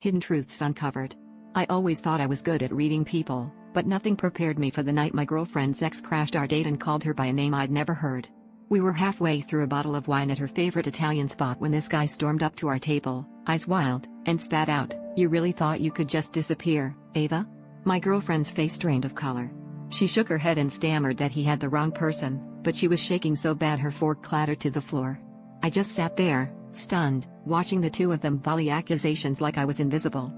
Hidden Truths Uncovered. I always thought I was good at reading people, but nothing prepared me for the night my girlfriend's ex crashed our date and called her by a name I'd never heard. We were halfway through a bottle of wine at her favorite Italian spot when this guy stormed up to our table, eyes wild, and spat out, "You really thought you could just disappear, Ava?" My girlfriend's face drained of color. She shook her head and stammered that he had the wrong person, but she was shaking so bad her fork clattered to the floor. I just sat there, stunned, watching the two of them volley accusations like I was invisible.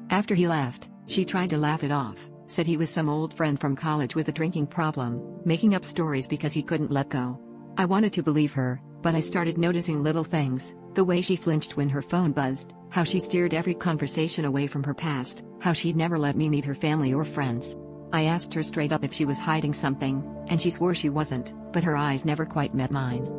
After he left, she tried to laugh it off, said he was some old friend from college with a drinking problem, making up stories because he couldn't let go. I wanted to believe her, but I started noticing little things, the way she flinched when her phone buzzed, how she steered every conversation away from her past, how she'd never let me meet her family or friends. I asked her straight up if she was hiding something, and she swore she wasn't, but her eyes never quite met mine.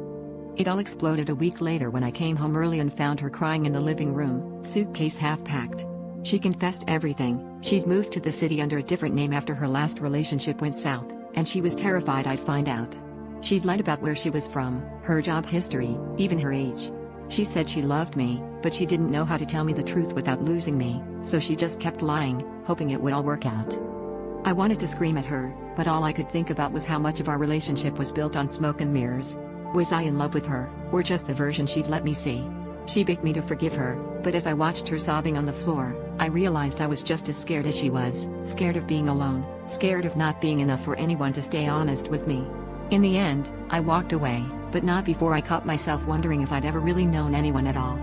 It all exploded a week later when I came home early and found her crying in the living room, suitcase half packed. She confessed everything. She'd moved to the city under a different name after her last relationship went south, and she was terrified I'd find out. She'd lied about where she was from, her job history, even her age. She said she loved me, but she didn't know how to tell me the truth without losing me, so she just kept lying, hoping it would all work out. I wanted to scream at her, but all I could think about was how much of our relationship was built on smoke and mirrors. Was I in love with her, or just the version she'd let me see? She begged me to forgive her, but as I watched her sobbing on the floor, I realized I was just as scared as she was, scared of being alone, scared of not being enough for anyone to stay honest with me. In the end, I walked away, but not before I caught myself wondering if I'd ever really known anyone at all.